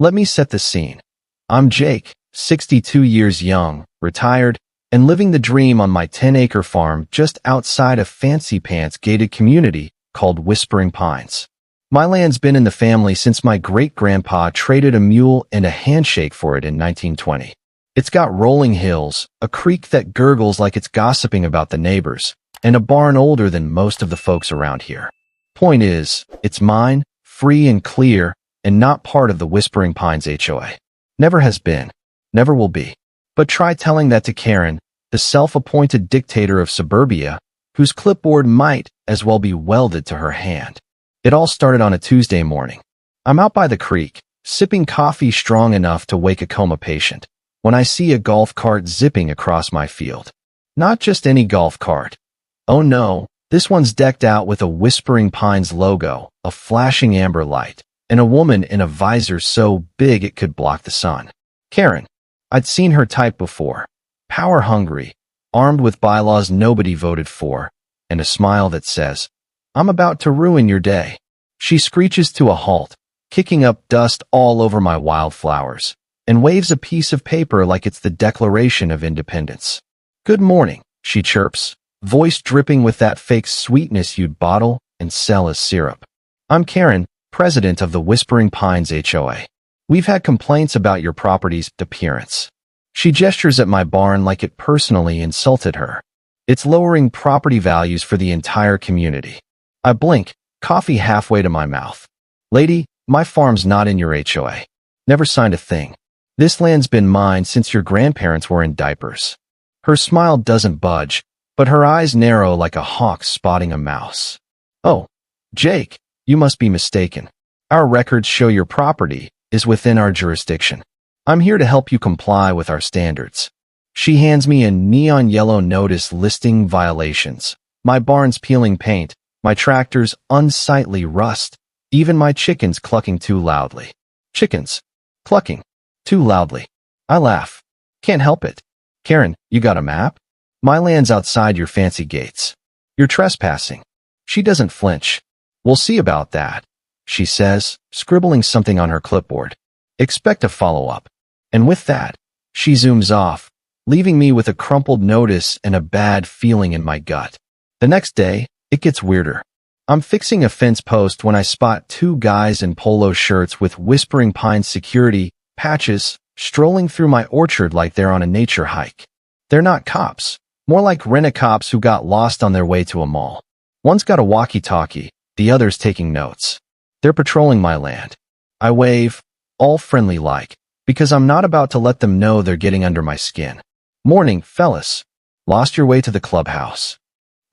Let me set the scene. I'm Jake, 62 years young, retired, and living the dream on my 10-acre farm just outside a fancy-pants gated community called Whispering Pines. My land's been in the family since my great-grandpa traded a mule and a handshake for it in 1920. It's got rolling hills, a creek that gurgles like it's gossiping about the neighbors, and a barn older than most of the folks around here. Point is, it's mine, free and clear, and not part of the Whispering Pines HOA. Never has been. Never will be. But try telling that to Karen, the self-appointed dictator of suburbia, whose clipboard might as well be welded to her hand. It all started on a Tuesday morning. I'm out by the creek, sipping coffee strong enough to wake a coma patient, when I see a golf cart zipping across my field. Not just any golf cart. Oh no, this one's decked out with a Whispering Pines logo, a flashing amber light, and a woman in a visor so big it could block the sun. Karen. I'd seen her type before. Power-hungry, armed with bylaws nobody voted for, and a smile that says, "I'm about to ruin your day." She screeches to a halt, kicking up dust all over my wildflowers, and waves a piece of paper like it's the Declaration of Independence. "Good morning," she chirps, voice dripping with that fake sweetness you'd bottle and sell as syrup. "I'm Karen, president of the Whispering Pines HOA. We've had complaints about your property's appearance." She gestures at my barn like it personally insulted her. It's lowering property values for the entire community. I blink, coffee halfway to my mouth. "Lady, my farm's not in your HOA. Never signed a thing. This land's been mine since your grandparents were in diapers." Her smile doesn't budge, but her eyes narrow like a hawk spotting a mouse. "Oh, Jake, you must be mistaken. Our records show your property is within our jurisdiction. I'm here to help you comply with our standards." She hands me a neon yellow notice listing violations. My barn's peeling paint, my tractor's unsightly rust, even my chickens clucking too loudly. Chickens. Clucking. Too loudly. I laugh. Can't help it. "Karen, you got a map? My land's outside your fancy gates. You're trespassing." She doesn't flinch. "We'll see about that," she says, scribbling something on her clipboard. "Expect a follow-up." And with that, she zooms off, leaving me with a crumpled notice and a bad feeling in my gut. The next day, it gets weirder. I'm fixing a fence post when I spot two guys in polo shirts with Whispering Pines security patches strolling through my orchard like they're on a nature hike. They're not cops, more like rent-a-cops who got lost on their way to a mall. One's got a walkie-talkie, the other's taking notes. They're patrolling my land. I wave, all friendly-like, because I'm not about to let them know they're getting under my skin. "Morning, fellas. Lost your way to the clubhouse."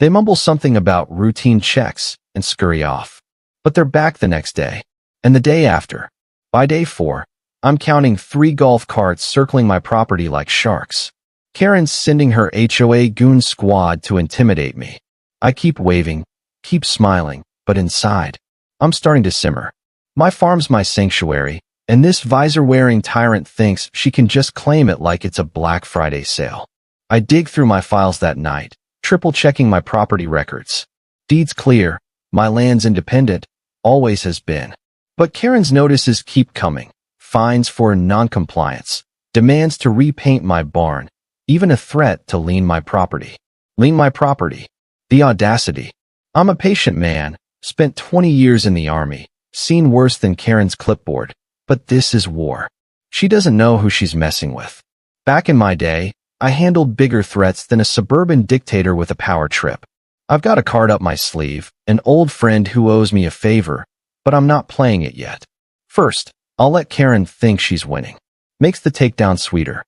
They mumble something about routine checks and scurry off. But they're back the next day, and the day after. By day 4, I'm counting 3 golf carts circling my property like sharks. Karen's sending her HOA goon squad to intimidate me. I keep waving, keep smiling, but inside, I'm starting to simmer. My farm's my sanctuary, and this visor-wearing tyrant thinks she can just claim it like it's a Black Friday sale. I dig through my files that night, triple-checking my property records. Deeds clear, my land's independent, always has been. But Karen's notices keep coming. Fines for non-compliance, demands to repaint my barn, even a threat to lien my property. Lien my property. The audacity. I'm a patient man, spent 20 years in the army, seen worse than Karen's clipboard. But this is war. She doesn't know who she's messing with. Back in my day, I handled bigger threats than a suburban dictator with a power trip. I've got a card up my sleeve, an old friend who owes me a favor, but I'm not playing it yet. First, I'll let Karen think she's winning. Makes the takedown sweeter.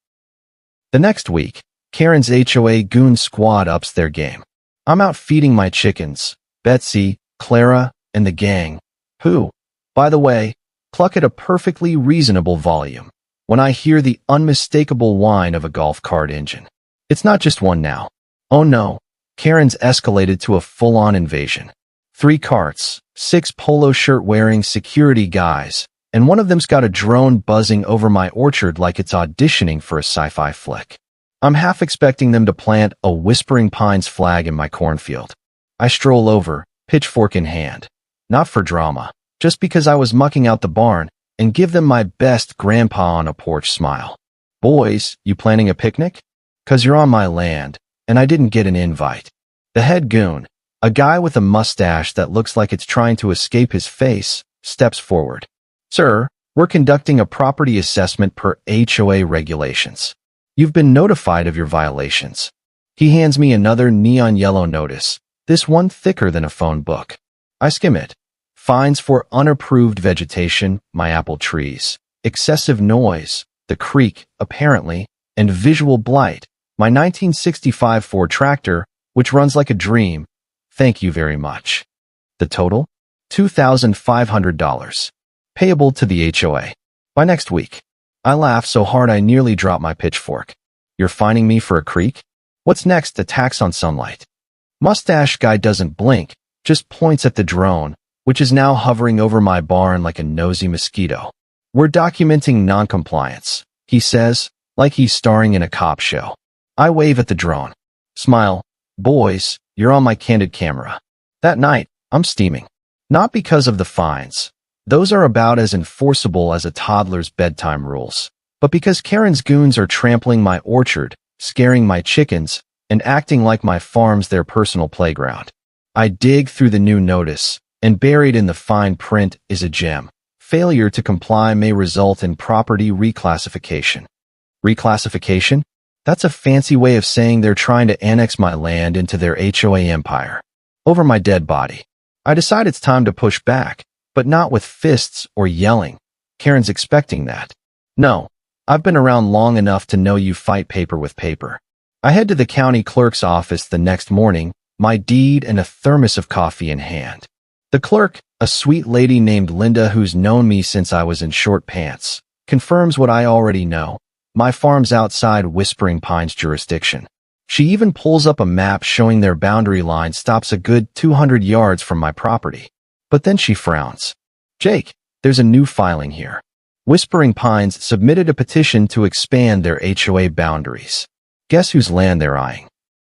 The next week, Karen's HOA goon squad ups their game. I'm out feeding my chickens, Betsy, Clara, and the gang, who, by the way, cluck at a perfectly reasonable volume when I hear the unmistakable whine of a golf cart engine. It's not just one now. Oh no, Karen's escalated to a full-on invasion. 3 carts, 6 polo shirt-wearing security guys, and one of them's got a drone buzzing over my orchard like it's auditioning for a sci-fi flick. I'm half expecting them to plant a Whispering Pines flag in my cornfield. I stroll over, pitchfork in hand. Not for drama, just because I was mucking out the barn, and give them my best grandpa on a porch smile. Boys, you planning a picnic? 'Cause you're on my land, and I didn't get an invite. The head goon, a guy with a mustache that looks like it's trying to escape his face, steps forward. Sir, we're conducting a property assessment per HOA regulations. You've been notified of your violations. He hands me another neon yellow notice, this one thicker than a phone book. I skim it. Fines for unapproved vegetation, my apple trees, excessive noise, the creek, apparently, and visual blight, my 1965 Ford tractor, which runs like a dream. Thank you very much. The total? $2,500. Payable to the HOA. By next week. I laugh so hard I nearly drop my pitchfork. You're fining me for a creek? What's next? A tax on sunlight. Mustache guy doesn't blink, just points at the drone, which is now hovering over my barn like a nosy mosquito. We're documenting noncompliance, he says, like he's starring in a cop show. I wave at the drone. Smile. Boys, you're on my candid camera. That night, I'm steaming. Not because of the fines. Those are about as enforceable as a toddler's bedtime rules. But because Karen's goons are trampling my orchard, scaring my chickens, and acting like my farm's their personal playground. I dig through the new notice, and buried in the fine print is a gem. Failure to comply may result in property reclassification. Reclassification? That's a fancy way of saying they're trying to annex my land into their HOA empire. Over my dead body. I decide it's time to push back, but not with fists or yelling. Karen's expecting that. No, I've been around long enough to know you fight paper with paper. I head to the county clerk's office the next morning, my deed and a thermos of coffee in hand. The clerk, a sweet lady named Linda who's known me since I was in short pants, confirms what I already know. My farm's outside Whispering Pines jurisdiction. She even pulls up a map showing their boundary line stops a good 200 yards from my property. But then she frowns. Jake, there's a new filing here. Whispering Pines submitted a petition to expand their HOA boundaries. Guess whose land they're eyeing?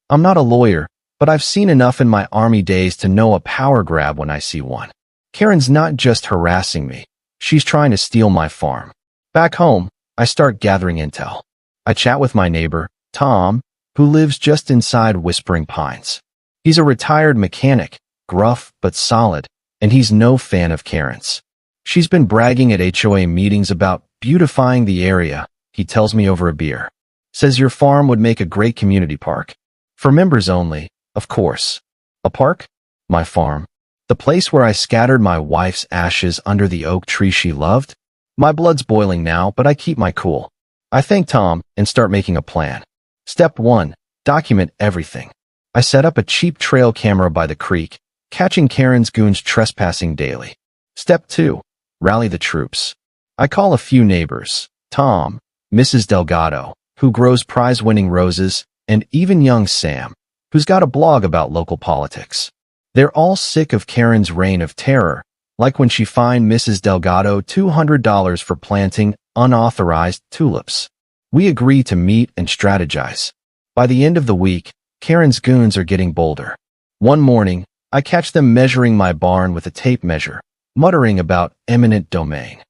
I'm not a lawyer, but I've seen enough in my army days to know a power grab when I see one. Karen's not just harassing me. She's trying to steal my farm. Back home, I start gathering intel. I chat with my neighbor, Tom, who lives just inside Whispering Pines. He's a retired mechanic, gruff but solid, and he's no fan of Karen's. She's been bragging at HOA meetings about beautifying the area, he tells me over a beer. Says your farm would make a great community park. For members only, of course. A park? My farm. The place where I scattered my wife's ashes under the oak tree she loved? My blood's boiling now, but I keep my cool. I thank Tom and start making a plan. Step 1. Document everything. I set up a cheap trail camera by the creek, catching Karen's goons trespassing daily. Step 2. Rally the troops. I call a few neighbors, Tom, Mrs. Delgado, who grows prize-winning roses, and even young Sam, who's got a blog about local politics. They're all sick of Karen's reign of terror, like when she fined Mrs. Delgado $200 for planting unauthorized tulips. We agree to meet and strategize. By the end of the week, Karen's goons are getting bolder. One morning, I catch them measuring my barn with a tape measure, muttering about eminent domain.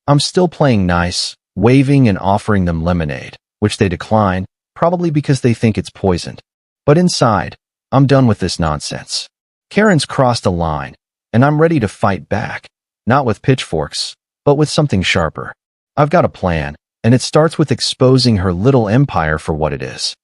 I'm still playing nice, waving and offering them lemonade, which they decline, probably because they think it's poisoned. But inside, I'm done with this nonsense. Karen's crossed a line, and I'm ready to fight back, not with pitchforks, but with something sharper. I've got a plan, and it starts with exposing her little empire for what it is.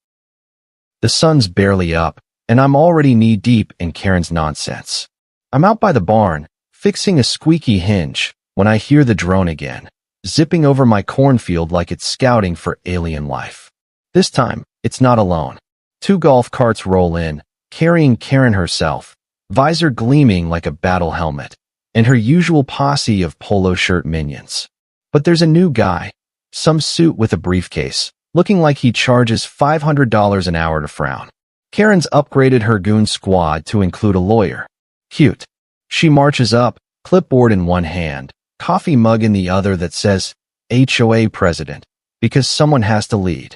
The sun's barely up, and I'm already knee-deep in Karen's nonsense. I'm out by the barn, fixing a squeaky hinge, when I hear the drone again, zipping over my cornfield like it's scouting for alien life. This time, it's not alone. 2 golf carts roll in, carrying Karen herself, visor gleaming like a battle helmet, and her usual posse of polo shirt minions. But there's a new guy, some suit with a briefcase, looking like he charges $500 an hour to frown. Karen's upgraded her goon squad to include a lawyer. Cute. She marches up, clipboard in one hand, coffee mug in the other that says, HOA President, because someone has to lead.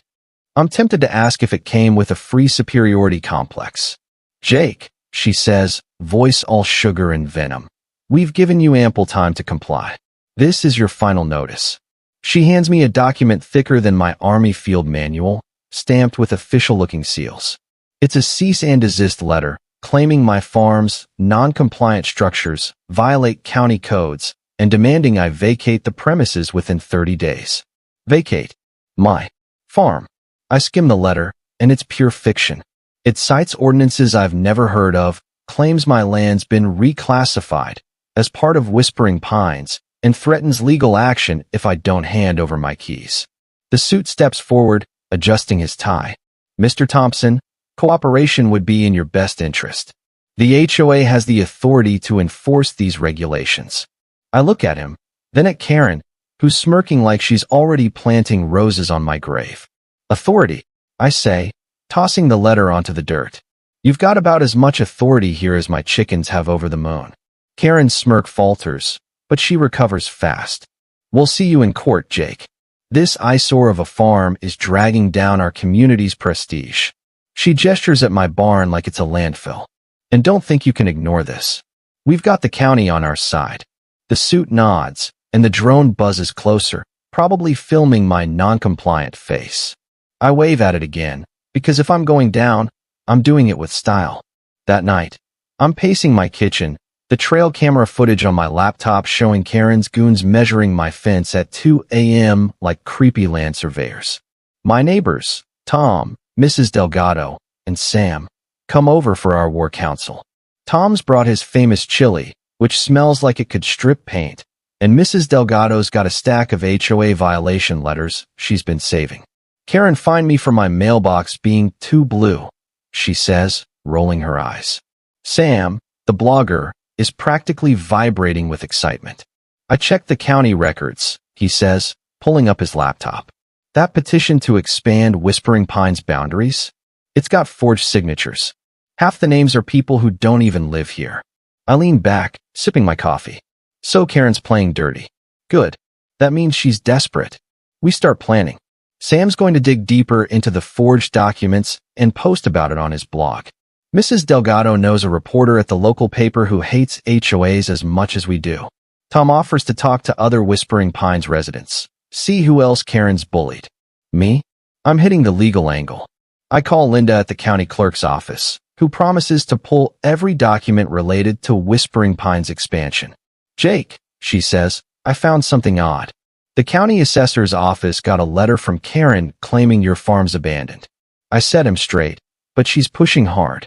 I'm tempted to ask if it came with a free superiority complex. Jake, she says, voice all sugar and venom. We've given you ample time to comply. This is your final notice. She hands me a document thicker than my Army field manual, stamped with official-looking seals. It's a cease and desist letter, claiming my farm's non-compliant structures violate county codes and demanding I vacate the premises within 30 days. Vacate my farm. I skim the letter, and it's pure fiction. It cites ordinances I've never heard of, claims my land's been reclassified as part of Whispering Pines, and threatens legal action if I don't hand over my keys. The suit steps forward, adjusting his tie. Mr. Thompson, cooperation would be in your best interest. The HOA has the authority to enforce these regulations. I look at him, then at Karen, who's smirking like she's already planting roses on my grave. Authority, I say, tossing the letter onto the dirt. You've got about as much authority here as my chickens have over the moon. Karen's smirk falters, but she recovers fast. We'll see you in court, Jake. This eyesore of a farm is dragging down our community's prestige. She gestures at my barn like it's a landfill. And don't think you can ignore this. We've got the county on our side. The suit nods, and the drone buzzes closer, probably filming my non-compliant face. I wave at it again, because if I'm going down, I'm doing it with style. That night, I'm pacing my kitchen, the trail camera footage on my laptop showing Karen's goons measuring my fence at 2 a.m. like creepy land surveyors. My neighbors, Tom, Mrs. Delgado, and Sam, come over for our war council. Tom's brought his famous chili, which smells like it could strip paint, and Mrs. Delgado's got a stack of HOA violation letters she's been saving. Karen fined me for my mailbox being too blue, she says, rolling her eyes. Sam, the blogger, is practically vibrating with excitement. I checked the county records, he says, pulling up his laptop. That petition to expand Whispering Pines boundaries? It's got forged signatures. Half the names are people who don't even live here. I lean back, sipping my coffee. So Karen's playing dirty. Good. That means she's desperate. We start planning. Sam's going to dig deeper into the forged documents and post about it on his blog. Mrs. Delgado knows a reporter at the local paper who hates HOAs as much as we do. Tom offers to talk to other Whispering Pines residents. See who else Karen's bullied. Me? I'm hitting the legal angle. I call Linda at the county clerk's office, who promises to pull every document related to Whispering Pines expansion. Jake, she says, I found something odd. The county assessor's office got a letter from Karen claiming your farm's abandoned. I set him straight, but she's pushing hard.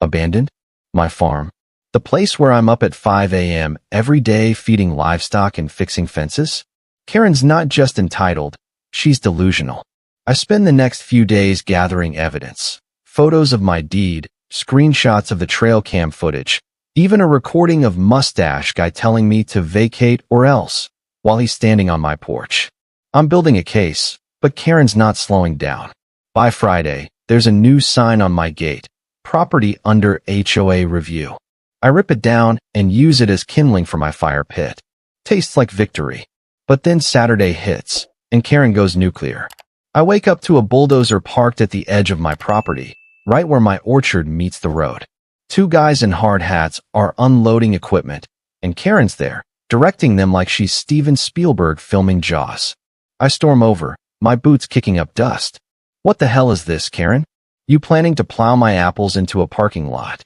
Abandoned? My farm? The place where I'm up at 5 a.m. every day feeding livestock and fixing fences? Karen's not just entitled, she's delusional. I spend the next few days gathering evidence. Photos of my deed, screenshots of the trail cam footage, even a recording of Mustache Guy telling me to vacate or else, while he's standing on my porch. I'm building a case, but Karen's not slowing down. By Friday, there's a new sign on my gate. Property under HOA review. I rip it down and use it as kindling for my fire pit. Tastes like victory. But then Saturday hits, and Karen goes nuclear. I wake up to a bulldozer parked at the edge of my property, right where my orchard meets the road. Two guys in hard hats are unloading equipment, and Karen's there, directing them like she's Steven Spielberg filming Jaws. I storm over, my boots kicking up dust. What the hell is this, Karen? You planning to plow my apples into a parking lot?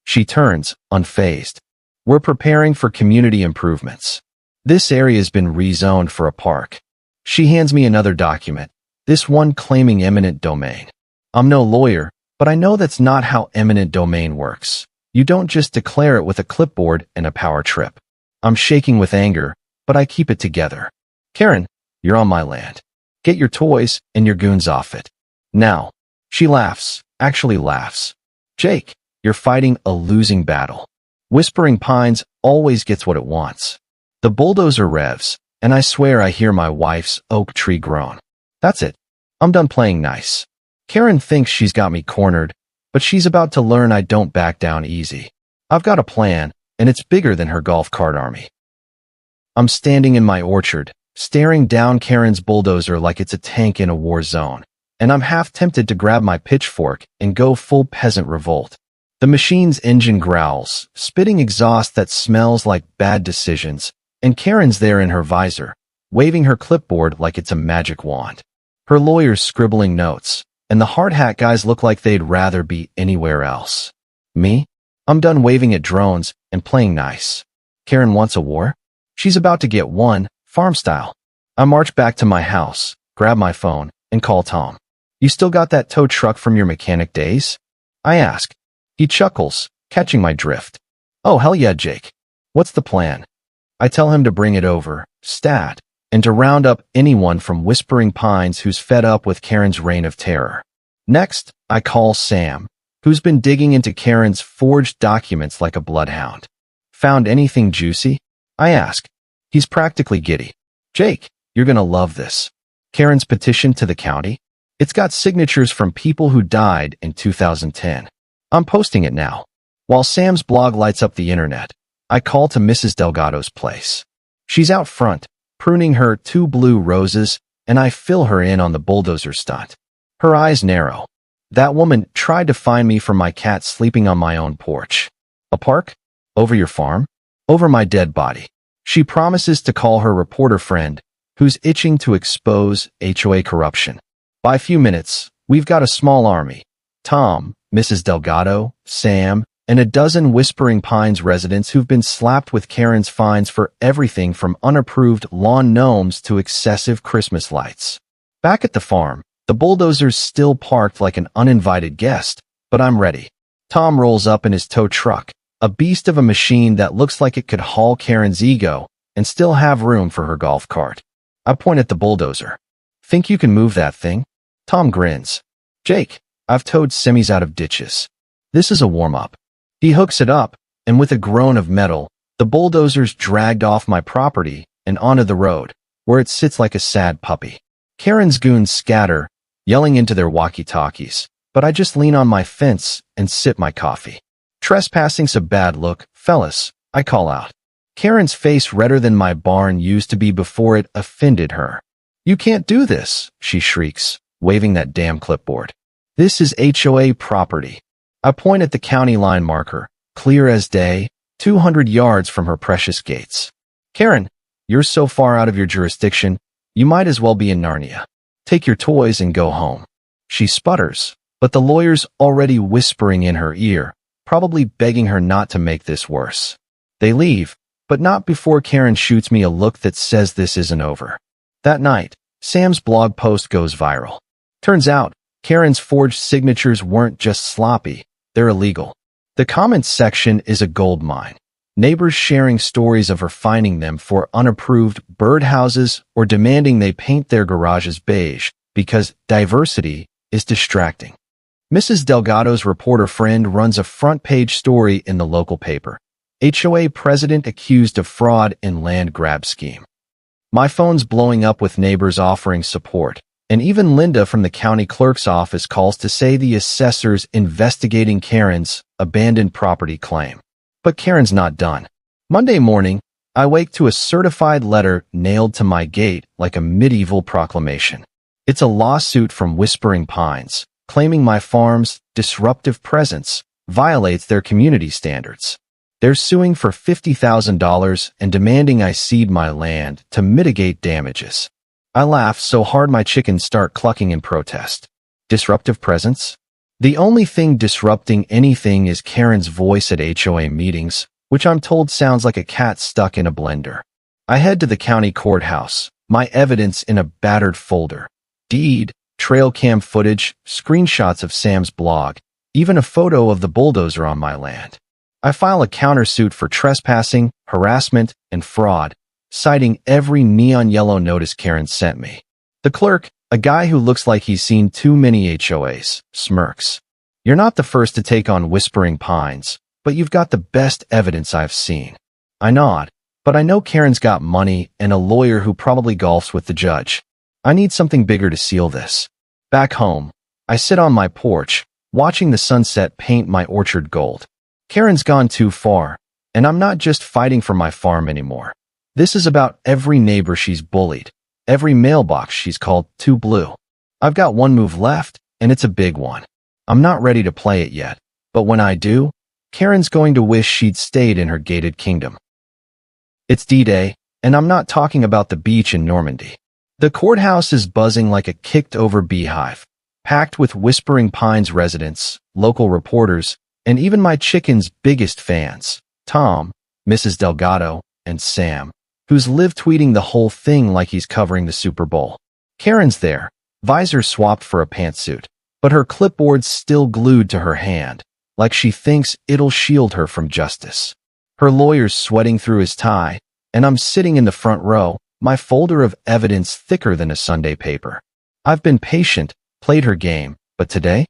She turns, unfazed. We're preparing for community improvements. This area's been rezoned for a park. She hands me another document, this one claiming eminent domain. I'm no lawyer, but I know that's not how eminent domain works. You don't just declare it with a clipboard and a power trip. I'm shaking with anger, but I keep it together. Karen, you're on my land. Get your toys and your goons off it. Now. She laughs, actually laughs. Jake, you're fighting a losing battle. Whispering Pines always gets what it wants. The bulldozer revs, and I swear I hear my wife's oak tree groan. That's it. I'm done playing nice. Karen thinks she's got me cornered, but she's about to learn I don't back down easy. I've got a plan, and it's bigger than her golf cart army. I'm standing in my orchard, staring down Karen's bulldozer like it's a tank in a war zone. And I'm half tempted to grab my pitchfork and go full peasant revolt. The machine's engine growls, spitting exhaust that smells like bad decisions, And Karen's there in her visor, waving her clipboard like it's a magic wand. Her lawyer's scribbling notes, and the hard hat guys look like they'd rather be anywhere else. Me? I'm done waving at drones and playing nice. Karen wants a war? She's about to get one, farm style. I march back to my house, grab my phone, and call Tom. You still got that tow truck from your mechanic days? I ask. He chuckles, catching my drift. Oh, hell yeah, Jake. What's the plan? I tell him to bring it over, stat, and to round up anyone from Whispering Pines who's fed up with Karen's reign of terror. Next, I call Sam, who's been digging into Karen's forged documents like a bloodhound. Found anything juicy? I ask. He's practically giddy. Jake, you're gonna love this. Karen's petition to the county? It's got signatures from people who died in 2010. I'm posting it now. While Sam's blog lights up the internet, I call to Mrs. Delgado's place. She's out front, pruning her 2 blue roses, and I fill her in on the bulldozer stunt. Her eyes narrow. That woman tried to find me from my cat sleeping on my own porch. A park? Over your farm? Over my dead body. She promises to call her reporter friend, who's itching to expose HOA corruption. By a few minutes, we've got a small army. Tom, Mrs. Delgado, Sam, and a dozen Whispering Pines residents who've been slapped with Karen's fines for everything from unapproved lawn gnomes to excessive Christmas lights. Back at the farm, the bulldozer's still parked like an uninvited guest, but I'm ready. Tom rolls up in his tow truck, a beast of a machine that looks like it could haul Karen's ego and still have room for her golf cart. I point at the bulldozer. Think you can move that thing? Tom grins. Jake, I've towed semis out of ditches. This is a warm-up. He hooks it up, and with a groan of metal, the bulldozer's dragged off my property and onto the road, where it sits like a sad puppy. Karen's goons scatter, yelling into their walkie-talkies, but I just lean on my fence and sip my coffee. Trespassing's a bad look, fellas, I call out. Karen's face redder than my barn used to be before it offended her. You can't do this, she shrieks, waving that damn clipboard. This is HOA property. I point at the county line marker, clear as day, 200 yards from her precious gates. Karen, you're so far out of your jurisdiction, you might as well be in Narnia. Take your toys and go home. She sputters, but the lawyer's already whispering in her ear, probably begging her not to make this worse. They leave, but not before Karen shoots me a look that says this isn't over. That night, Sam's blog post goes viral. Turns out, Karen's forged signatures weren't just sloppy, they're illegal. The comments section is a goldmine. Neighbors sharing stories of her finding them for unapproved birdhouses or demanding they paint their garages beige because diversity is distracting. Mrs. Delgado's reporter friend runs a front-page story in the local paper. HOA president accused of fraud in land grab scheme. My phone's blowing up with neighbors offering support. And even Linda from the county clerk's office calls to say the assessor's investigating Karen's abandoned property claim. But Karen's not done. Monday morning, I wake to a certified letter nailed to my gate like a medieval proclamation. It's a lawsuit from Whispering Pines, claiming my farm's disruptive presence violates their community standards. They're suing for $50,000 and demanding I cede my land to mitigate damages. I laugh so hard my chickens start clucking in protest. Disruptive presence? The only thing disrupting anything is Karen's voice at HOA meetings, which I'm told sounds like a cat stuck in a blender. I head to the county courthouse, my evidence in a battered folder. Deed, trail cam footage, screenshots of Sam's blog, even a photo of the bulldozer on my land. I file a countersuit for trespassing, harassment, and fraud, citing every neon yellow notice Karen sent me. The clerk, a guy who looks like he's seen too many HOAs, smirks. You're not the first to take on Whispering Pines, but you've got the best evidence I've seen. I nod, but I know Karen's got money and a lawyer who probably golfs with the judge. I need something bigger to seal this. Back home, I sit on my porch, watching the sunset paint my orchard gold. Karen's gone too far, and I'm not just fighting for my farm anymore. This is about every neighbor she's bullied, every mailbox she's called too blue. I've got one move left, and it's a big one. I'm not ready to play it yet, but when I do, Karen's going to wish she'd stayed in her gated kingdom. It's D-Day, and I'm not talking about the beach in Normandy. The courthouse is buzzing like a kicked-over beehive, packed with Whispering Pines residents, local reporters, and even my chicken's biggest fans, Tom, Mrs. Delgado, and Sam, who's live tweeting the whole thing like he's covering the Super Bowl. Karen's there, visor swapped for a pantsuit, but her clipboard's still glued to her hand, like she thinks it'll shield her from justice. Her lawyer's sweating through his tie, and I'm sitting in the front row, my folder of evidence thicker than a Sunday paper. I've been patient, played her game, but today,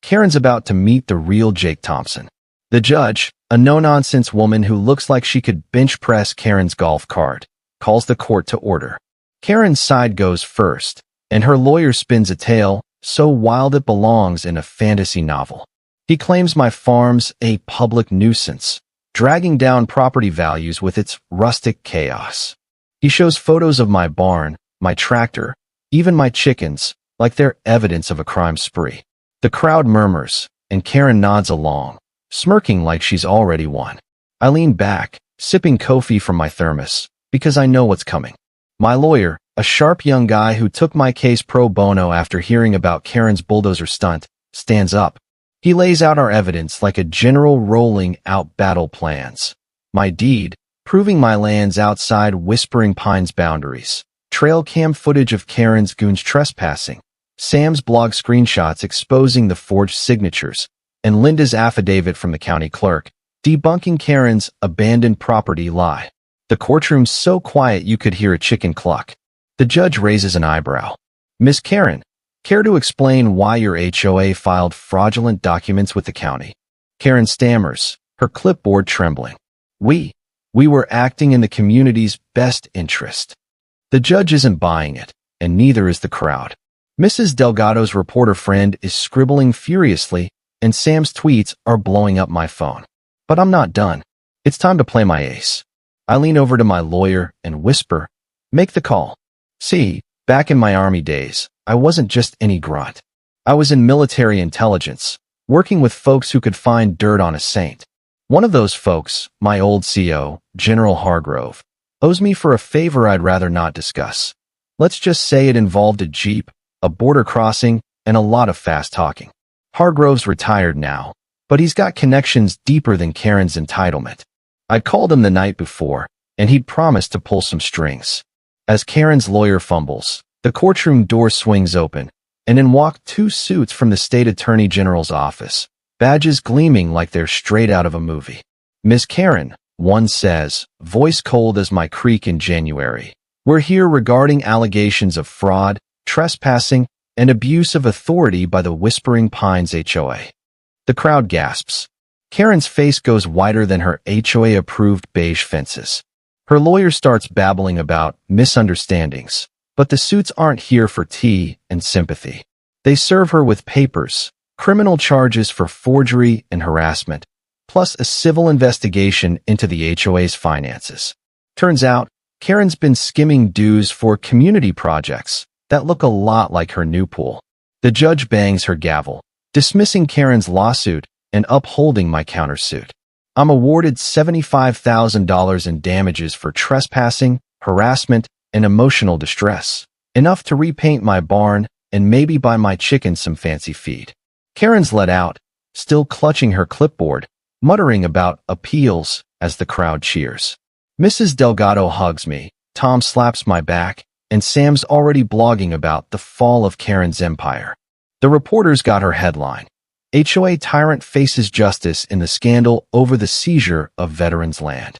Karen's about to meet the real Jake Thompson. The judge, a no-nonsense woman who looks like she could bench press Karen's golf cart, calls the court to order. Karen's side goes first, and her lawyer spins a tale so wild it belongs in a fantasy novel. He claims my farm's a public nuisance, dragging down property values with its rustic chaos. He shows photos of my barn, my tractor, even my chickens, like they're evidence of a crime spree. The crowd murmurs, and Karen nods along, smirking like she's already won. I lean back, sipping coffee from my thermos, because I know what's coming. My lawyer, a sharp young guy who took my case pro bono after hearing about Karen's bulldozer stunt, stands up. He lays out our evidence like a general rolling out battle plans. My deed, proving my land's outside Whispering Pines boundaries. Trail cam footage of Karen's goons trespassing. Sam's blog screenshots exposing the forged signatures. And Linda's affidavit from the county clerk, debunking Karen's abandoned property lie. The courtroom's so quiet you could hear a chicken cluck. The judge raises an eyebrow. Miss Karen, care to explain why your HOA filed fraudulent documents with the county? Karen stammers, her clipboard trembling. We were acting in the community's best interest. The judge isn't buying it, and neither is the crowd. Mrs. Delgado's reporter friend is scribbling furiously, and Sam's tweets are blowing up my phone. But I'm not done. It's time to play my ace. I lean over to my lawyer and whisper, make the call. See, back in my army days, I wasn't just any grunt. I was in military intelligence, working with folks who could find dirt on a saint. One of those folks, my old CO, General Hargrove, owes me for a favor I'd rather not discuss. Let's just say it involved a jeep, a border crossing, and a lot of fast talking. Hargrove's retired now, but he's got connections deeper than Karen's entitlement. I'd called him the night before, and he'd promised to pull some strings. As Karen's lawyer fumbles, the courtroom door swings open, and in walk two suits from the state attorney general's office, badges gleaming like they're straight out of a movie. Miss Karen, one says, voice cold as my creek in January. We're here regarding allegations of fraud, trespassing, and abuse of authority by the Whispering Pines HOA. The crowd gasps. Karen's face goes whiter than her HOA-approved beige fences. Her lawyer starts babbling about misunderstandings, but the suits aren't here for tea and sympathy. They serve her with papers, criminal charges for forgery and harassment, plus a civil investigation into the HOA's finances. Turns out, Karen's been skimming dues for community projects that look a lot like her new pool. The judge bangs her gavel, dismissing Karen's lawsuit and upholding my countersuit. I'm awarded $75,000 in damages for trespassing, harassment, and emotional distress, enough to repaint my barn and maybe buy my chickens some fancy feed. Karen's let out, still clutching her clipboard, muttering about appeals as the crowd cheers. Mrs. Delgado hugs me, Tom slaps my back, and Sam's already blogging about the fall of Karen's empire. The reporter's got her headline. HOA tyrant faces justice in the scandal over the seizure of veterans' land.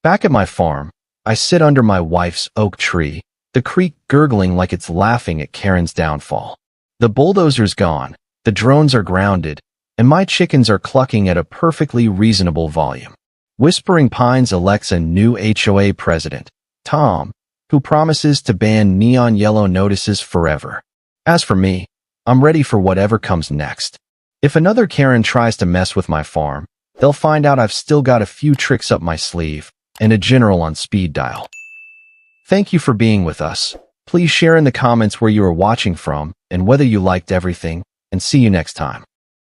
Back at my farm, I sit under my wife's oak tree, the creek gurgling like it's laughing at Karen's downfall. The bulldozer's gone, the drones are grounded, and my chickens are clucking at a perfectly reasonable volume. Whispering Pines elects a new HOA president, Tom, who promises to ban neon yellow notices forever. As for me, I'm ready for whatever comes next. If another Karen tries to mess with my farm, they'll find out I've still got a few tricks up my sleeve and a general on speed dial. Thank you for being with us. Please share in the comments where you are watching from and whether you liked everything, and see you next time.